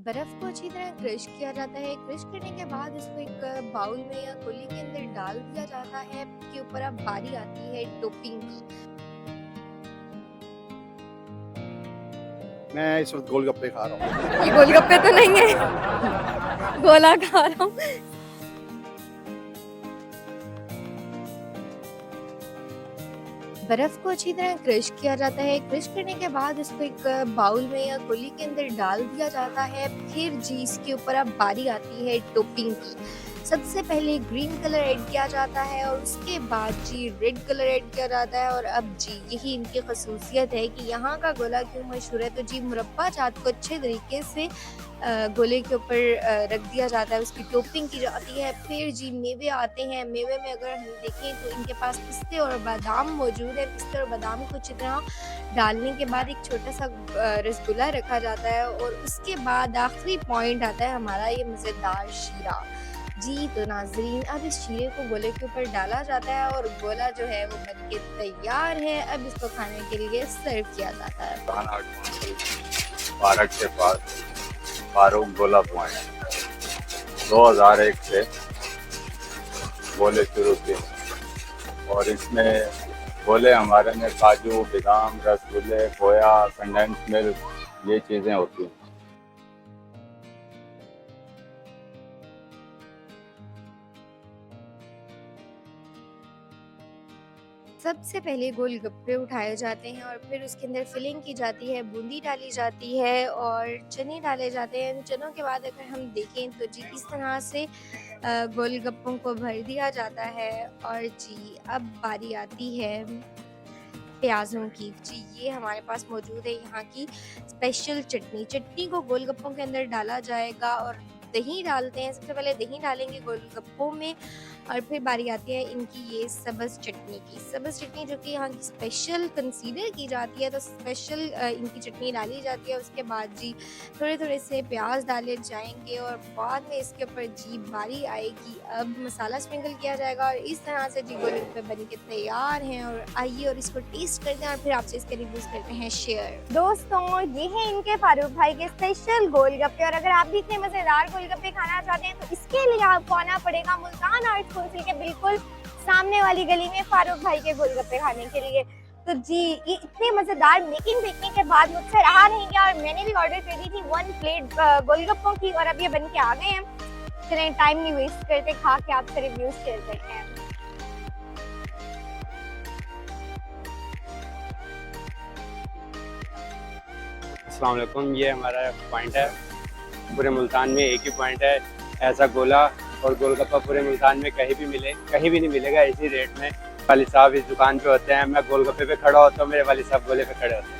बर्फ को अच्छी तरह क्रश किया जाता है। क्रश करने के बाद इसको एक बाउल में या कोली के अंदर डाल दिया जाता है। के ऊपर अब बारी आती है टॉपिंग की। मैं इस वक्त गोलगप्पे खा रहा हूँ। ये गोलगप्पे तो नहीं है, गोला खा रहा हूँ। बर्फ को अच्छी तरह क्रश किया जाता है। क्रश करने के बाद इसको एक बाउल में या कोली के अंदर डाल दिया जाता है। फिर जी इसके ऊपर अब बारी आती है टॉपिंग की। सबसे पहले ग्रीन कलर ऐड किया जाता है और उसके बाद जी रेड कलर ऐड किया जाता है। और अब जी यही इनकी खसूसियत है कि यहाँ का गोला क्यों मशहूर है। तो जी मुरब्बा चाट को अच्छे तरीके से गोले के ऊपर रख दिया जाता है, उसकी टॉपिंग की जाती है। फिर जी मेवे आते हैं। मेवे में अगर हम देखें तो इनके पास पिस्ते और बादाम मौजूद है। पिस्ते और बादाम को अच्छी तरह डालने के बाद एक छोटा सा रसगुल्ला रखा जाता है। और उसके बाद आखिरी पॉइंट आता है हमारा ये मज़ेदार शीरा। जी तो नाजरीन अब इस शीरे को गोले के ऊपर डाला जाता है और गोला जो है वो बनके तैयार है। अब इसको खाने के लिए सर्व किया जाता है। पार्क के पास फारूक गोला पॉइंट 2001 से गोले शुरू किए और इसमें गोले हमारे में काजू, बादाम, रसगुल्ले, खोया, कंडेंस मिल्क ये चीज़ें होती हैं। सबसे पहले गोलगप्पे उठाए जाते हैं और फिर उसके अंदर फिलिंग की जाती है, बूंदी डाली जाती है और चने डाले जाते हैं। चनों के बाद अगर हम देखें तो जी इस तरह से गोलगप्पों को भर दिया जाता है। और जी अब बारी आती है प्याज़ों की। जी ये हमारे पास मौजूद है यहाँ की स्पेशल चटनी। चटनी को गोलगप्पों के अंदर डाला जाएगा और दही डालते हैं। सबसे पहले दही डालेंगे गोलगप्पों में और फिर बारी आती है इनकी ये सब्ज़ चटनी की। सब्ज़ चटनी जो कि यहाँ की स्पेशल कंसीडर की जाती है, तो स्पेशल इनकी चटनी डाली जाती है। उसके बाद जी थोड़े थोड़े से प्याज डाले जाएंगे और बाद में इसके ऊपर जी बारी आएगी अब मसाला स्प्रिंकल किया जाएगा। और इस तरह से जी गोलगप्पे बन के तैयार हैं। और आइए और इसको टेस्ट करते हैं और फिर आपसे इसके रिव्यूज़ करते हैं शेयर। दोस्तों ये है इनके फारूक भाई के स्पेशल गोलगप्पे। और अगर आप भी इतने मजेदार गोलगप्पे खाना चाहते हैं तो इसके लिए आपको आना पड़ेगा मुल्तान आर्ट काउंसिल के बिल्कुल सामने वाली गली में फारूक भाई के गोलगप्पे खाने के लिए। तो जी ये इतने मजेदार मेकिंग देखने के बाद मुझसे रहा नहीं गया और मैंने भी ऑर्डर कर दी थी 1 प्लेट गोलगप्पों की और अब ये बन के आ गए हैं। चलें टाइम नहीं वेस्ट करते, खा के आपसे रिव्यूज शेयर करते हैं। अस्सलाम वालेकुम। ये हमारा पॉइंट है, पूरे मुल्तान में एक ही पॉइंट है ऐसा गोला और गोलगप्पा पूरे मुल्तान में कहीं भी नहीं मिलेगा इसी रेट में। वाली साहब इस दुकान पे होते हैं, मैं गोलगप्पे पे खड़ा होता हूँ, मेरे वाली साहब गोले पे खड़े होते हैं।